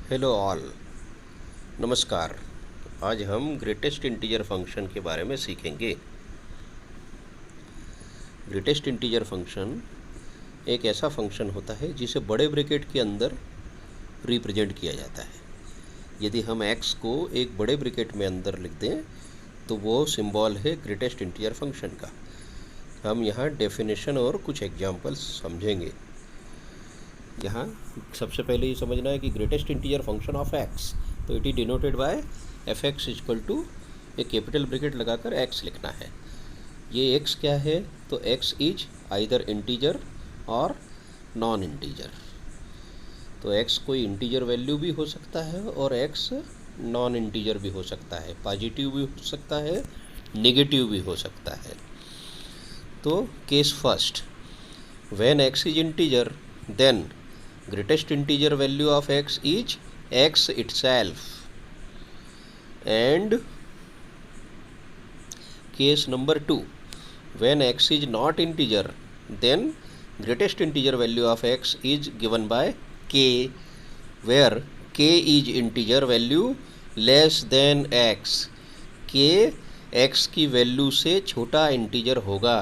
Hello all, नमस्कार। आज हम ग्रेटेस्ट इंटीजर फंक्शन के बारे में सीखेंगे। ग्रेटेस्ट इंटीजर फंक्शन एक ऐसा फंक्शन होता है जिसे बड़े ब्रैकेट के अंदर रिप्रेजेंट किया जाता है। यदि हम x को एक बड़े ब्रैकेट में अंदर लिख दें तो वो सिंबल है ग्रेटेस्ट इंटीजर फंक्शन का। हम यहाँ डेफिनेशन और कुछ एग्जाम्पल्स समझेंगे। यहाँ सबसे पहले ये समझना है कि greatest integer function of x, तो it is denoted by F X equal to एक कैपिटल ब्रैकेट लगाकर x लिखना है। ये x क्या है? तो x इज आइदर इंटीजर और नॉन इंटीजर। तो x कोई इंटीजर वैल्यू भी हो सकता है और x नॉन इंटीजर भी हो सकता है, पॉजिटिव भी हो सकता है, नेगेटिव भी हो सकता है। तो case first, when x is integer then greatest integer value of x is x itself, and case number 2, when x is not integer then greatest integer value of x is given by k, where k is integer value less than x। k x की value से छोटा integer होगा,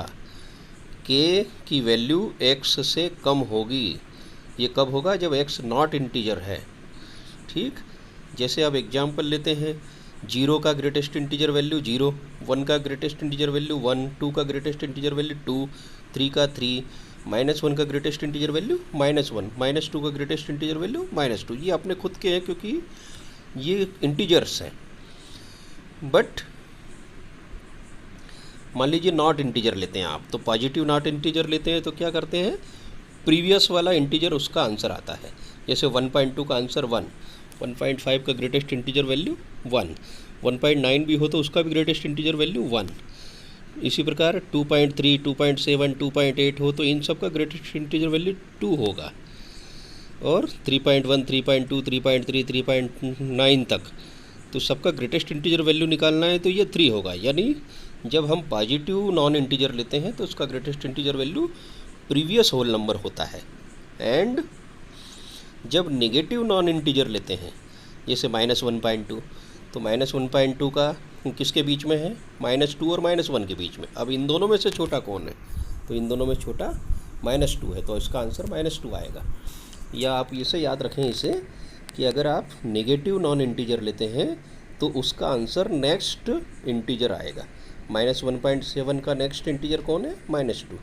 k की value x से कम होगी। ये कब होगा? जब x नॉट इंटीजर है। ठीक, जैसे अब एग्जाम्पल लेते हैं। 0 का ग्रेटेस्ट इंटीजर वैल्यू 0, 1 का ग्रेटेस्ट इंटीजर वैल्यू 1, 2 का ग्रेटेस्ट इंटीजर वैल्यू 2, 3 का 3, -1 का ग्रेटेस्ट इंटीजर वैल्यू -1, -2 का ग्रेटेस्ट इंटीजर वैल्यू -2। ये अपने खुद के हैं क्योंकि ये इंटीजर्स हैं। बट मान लीजिए नॉट इंटीजर लेते हैं आप, तो पॉजिटिव नॉट इंटीजर लेते हैं तो क्या करते हैं? प्रीवियस वाला इंटीजर उसका आंसर आता है। जैसे 1.2 का आंसर 1, 1.5 का ग्रेटेस्ट इंटीजर वैल्यू 1, 1.9 भी हो तो उसका भी ग्रेटेस्ट इंटीजर वैल्यू 1। इसी प्रकार 2.3, 2.7, 2.8 हो तो इन सब का ग्रेटेस्ट इंटीजर वैल्यू 2 होगा। और 3.1, 3.2, 3.3, 3.9 तक तो सबका ग्रेटेस्ट इंटीजर वैल्यू निकालना है तो ये 3 होगा। यानी जब हम पॉजिटिव नॉन इंटीजर लेते हैं तो उसका greatest integer value previous whole number होता है। एंड जब नेगेटिव नॉन इंटीजर लेते हैं जैसे -1.2, तो -1.2 का किसके बीच में है? -2 और -1 के बीच में। अब इन दोनों में से छोटा कौन है? तो इन दोनों में छोटा -2 है, तो इसका आंसर -2 आएगा। या आप इसे याद रखें इसे कि अगर आप नेगेटिव नॉन इंटीजर लेते हैं तो उसका आंसर नेक्स्ट इंटीजर आएगा। -1.7 का नेक्स्ट इंटीजर कौन है? -2।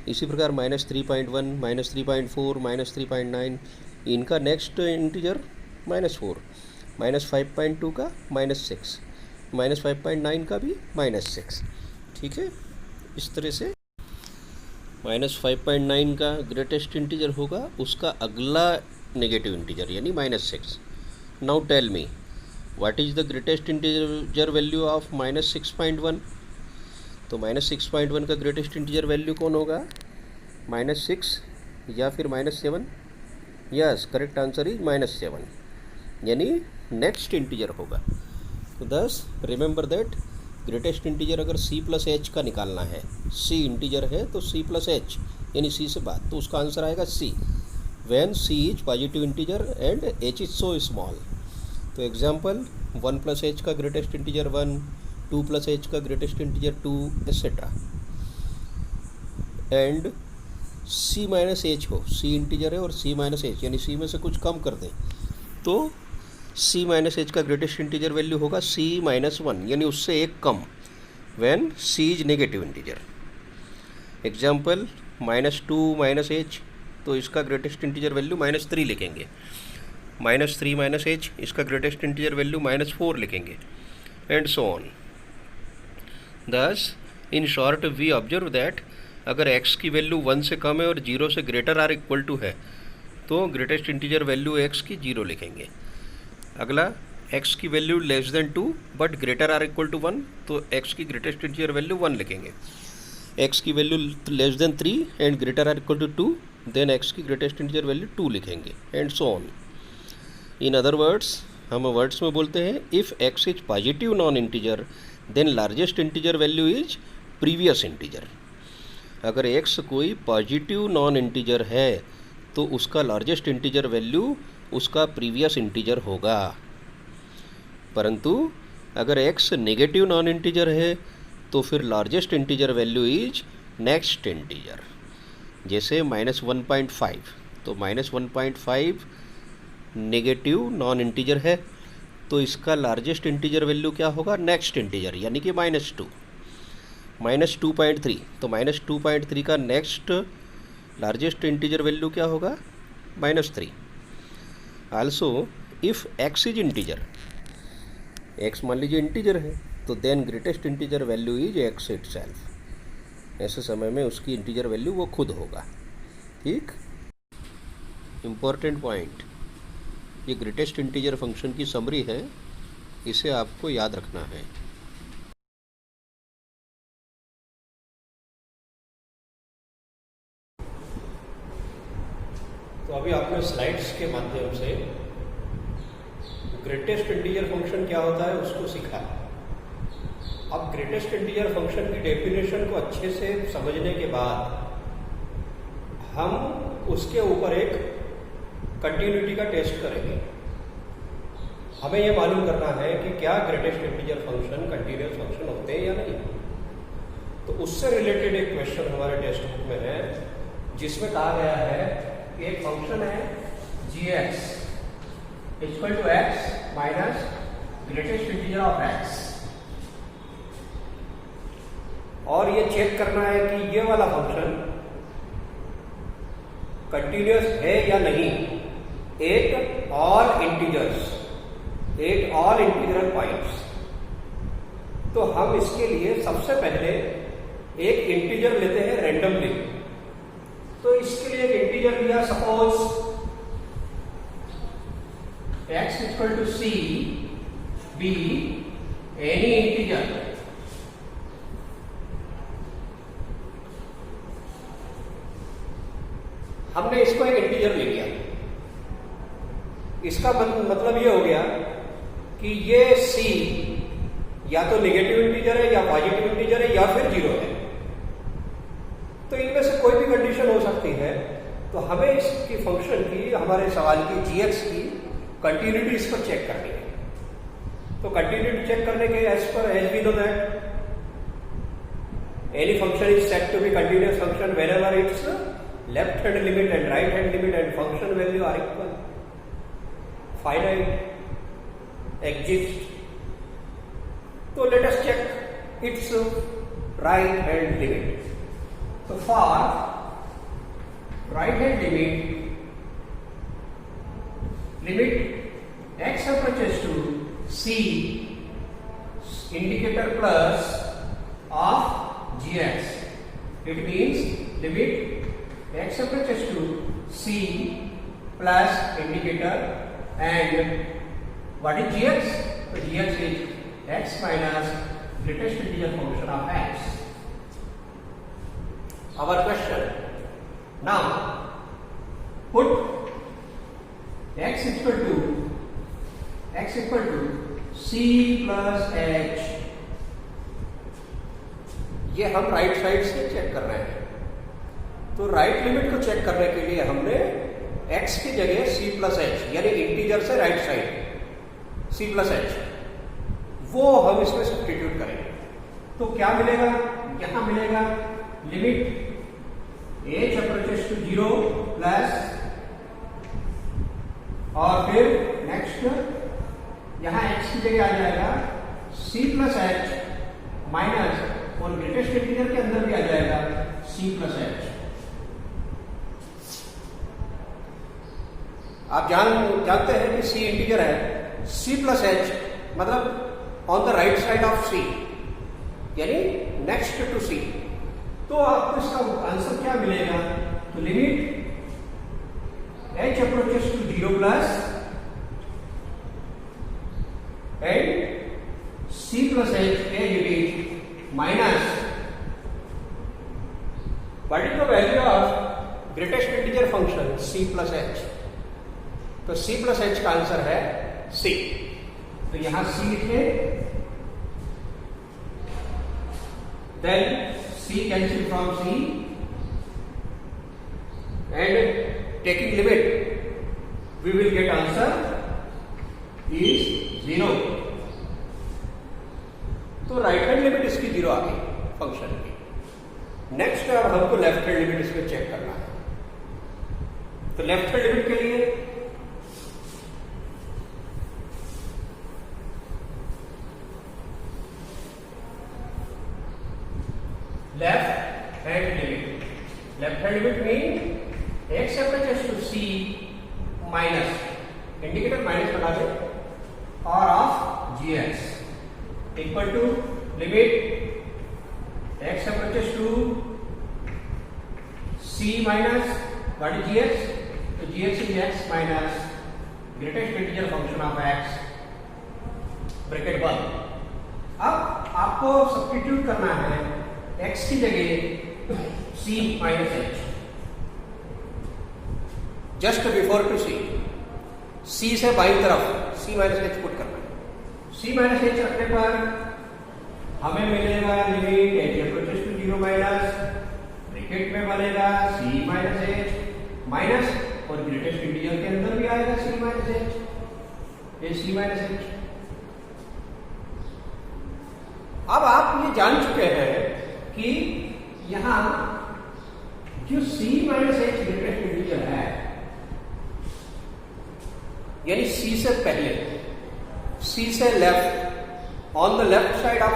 इसी प्रकार -3.1, -3.4, -3.9 इनका नेक्स्ट इंटीजर -4, -5.2 का -6, -5.9 का भी -6। ठीक है, इस तरह से -5.9 का ग्रेटेस्ट इंटीजर होगा, उसका अगला नेगेटिव इंटीजर यानी -6। Now tell me what is the greatest integer value of -6.1? तो -6.1 का ग्रेटेस्ट इंटीजर वैल्यू कौन होगा? -6 या फिर -7? यस, करेक्ट आंसर इज -7, यानी नेक्स्ट इंटीजर होगा। तो दस रिमेंबर दैट ग्रेटेस्ट इंटीजर अगर c + h का निकालना है, c इंटीजर है तो c + h यानी c से बाद, तो उसका आंसर आएगा c when c is positive integer and h is so small. तो एग्जांपल 1 + h का ग्रेटेस्ट इंटीजर 1, 2 + h का greatest integer 2, etcetera. And c - h हो, c इंटीजर है और c - h यानी c में से कुछ कम कर दें तो c - h का ग्रेटेस्ट इंटीजर वैल्यू होगा c - 1 यानी उससे एक कम, when c is negative integer. Example -2 - h, तो इसका ग्रेटेस्ट इंटीजर वैल्यू -3 लिखेंगे। -3 - h, इसका ग्रेटेस्ट इंटीजर वैल्यू -4 लिखेंगे, and so on. Thus, in short, we observe that अगर x की वैल्यू 1 से कम है और 0 से ग्रेटर आर इक्वल टू है तो ग्रेटेस्ट इंटीजर वैल्यू x की 0 लिखेंगे। अगला x की value less than 2 but greater or equal to 1, तो x की ग्रेटेस्ट इंटीजर वैल्यू 1 लिखेंगे। x की value less than 3 and greater or equal to 2, then x की ग्रेटेस्ट इंटीजर वैल्यू 2 लिखेंगे, and so on. In other words, हम words में बोलते हैं if x is positive non integer then largest integer value is previous integer. अगर x कोई positive non integer है तो उसका लार्जेस्ट इंटीजर वैल्यू उसका प्रीवियस इंटीजर होगा। परंतु अगर x नेगेटिव नॉन इंटीजर है तो फिर largest integer value is next integer. जैसे -1.5, तो -1.5 नेगेटिव नॉन इंटीजर है, तो इसका लार्जेस्ट इंटीजर वैल्यू क्या होगा? नेक्स्ट इंटीजर, यानी कि -2। -2.3, तो -2.3 का नेक्स्ट लार्जेस्ट इंटीजर वैल्यू क्या होगा? -3। Also if x is integer, x मान लीजिए इंटीजर है, तो then greatest integer value is x itself. ऐसे समय में उसकी इंटीजर वैल्यू वो खुद होगा। ठीक, इम्पोर्टेंट पॉइंट, ये ग्रेटेस्ट इंटीजर फंक्शन की समरी है, इसे आपको याद रखना है। तो अभी आपने स्लाइड्स के माध्यम से ग्रेटेस्ट इंटीजर फंक्शन क्या होता है उसको सीखा। अब ग्रेटेस्ट इंटीजर फंक्शन की डेफिनेशन को अच्छे से समझने के बाद हम उसके ऊपर एक कंटिन्यूटी का टेस्ट करेंगे। हमें यह मालूम करना है कि क्या greatest integer function continuous function होते हैं या नहीं। तो उससे रिलेटेड एक क्वेश्चन हमारे टेक्स्ट बुक में है, जिसमें कहा गया है एक फंक्शन है gx equal to x minus greatest integer of x, और ये चेक करना है कि ये वाला फंक्शन कंटिन्यूस है या नहीं at all integers, at all integral points. तो हम इसके लिए सबसे पहले एक इंटीजर लेते हैं रैंडमली। तो इसके लिए एक इंटीजर लिया, suppose x equal to c be any integer. हमने इसको एक इंटीजर ले लिया। इसका मतलब ये हो गया कि ये c या तो नेगेटिव इंटीजर है या पॉजिटिव इंटीजर है या फिर 0 है। तो इनमें से कोई भी कंडीशन हो सकती है। तो हमें इसकी फंक्शन की, हमारे सवाल की gx की कंटिन्यूटी इस पर चेक करनी है। तो कंटिन्यूटी चेक करने के as we know that any function is set to be continuous function whenever its left hand limit and right hand limit and function value are equal, finite, exist. तो let us check its right hand limit. तो for right hand limit x approaches to c indicator plus of gx, it means limit x approaches to c plus indicator, and what is gx? So gx is x minus greatest integer function of x. Our question now, put x equal to c plus h। ये हम right side से check कर रहे हैं। तो right limit को check करने के लिए हमने x की जगह c प्लस एच, यानी इंटीजर से right side c plus H, वो हम इसमें सब्स्टिट्यूट करेंगे। तो क्या मिलेगा? यहां मिलेगा limit h approaches to 0 plus, और फिर नेक्स्ट यहां x की जगह आ जाएगा c प्लस एच माइनस, और ग्रेटेस्ट इंटीजर के अंदर भी आ जाएगा c प्लस एच। आप जानते हैं कि c इंटीजर है, c प्लस एच मतलब on the right side of c, यानी नेक्स्ट टू c। तो आपको इसका आंसर क्या मिलेगा? तो limit h approaches to 0 plus and c plus h as it is minus, what is the value of greatest integer function c plus h? तो c plus h का answer है c। तो यहां c लिखे, then c cancel from c and taking limit we will get answer is 0। तो right hand limit इसकी 0 आ गई function की। नेक्स्ट अब हमको लेफ्ट हैंड लिमिट इसमें चेक करना है। तो लेफ्ट हैंड लिमिट के लिए left hand limit mean x approaches to c minus, indicator minus लगा दे, और of g x equal to limit x approaches to c minus what is g x, तो g x is x minus greatest integer function of x bracket 1। अब आपको substitute करना है x की जगह c minus h, just before to c से बाईं तरफ c माइनस h पुट करना है। c माइनस h रखने पर हमें मिलेगा limit h approaches to 0 minus bracket में बनेगा c माइनस h माइनस, और ग्रेटेस्ट इंटीजर के अंदर भी आएगा c माइनस h, ये c माइनस h। अब आप ये जान चुके हैं कि यहां जो c minus h greatest integer है, यानी c से पहले, c से left, on the left side of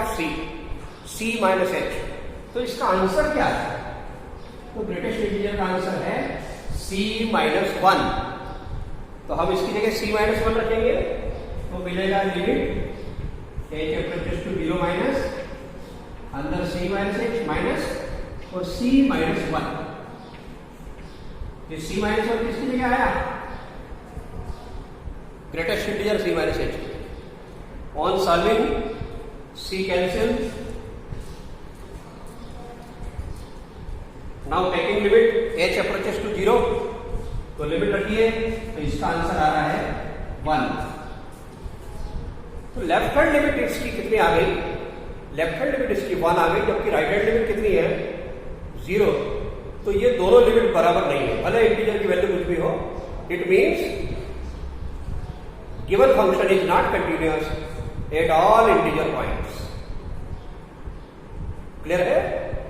c minus h, तो इसका आंसर क्या है? तो ग्रेटेस्ट इंटीजर का आंसर है c माइनस 1। तो हम इसकी जगह c माइनस 1 रखेंगे, तो मिलेगा limit h approaches to 0 minus अंदर c माइनस h माइनस और c माइनस 1। ये c माइनस 1 किसकी जगह आया? Greatest integer c minus h। On solving c cancel, now taking limit h approaches to 0, तो लिमिट रखिए, तो इसका आंसर आ रहा है 1। तो लेफ्ट हैंड लिमिट इसकी कितनी आ गई? लेफ्ट हैंड लिमिट इसकी 1 आ गई, जबकि राइट हैंड लिमिट कितनी है? 0। तो ये दोनों लिमिट बराबर नहीं है, भले इंटीजर की वैल्यू कुछ भी हो। It means given function is not continuous at all integer points. Clear है?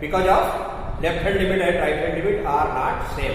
Because of left hand limit and right hand limit are not same.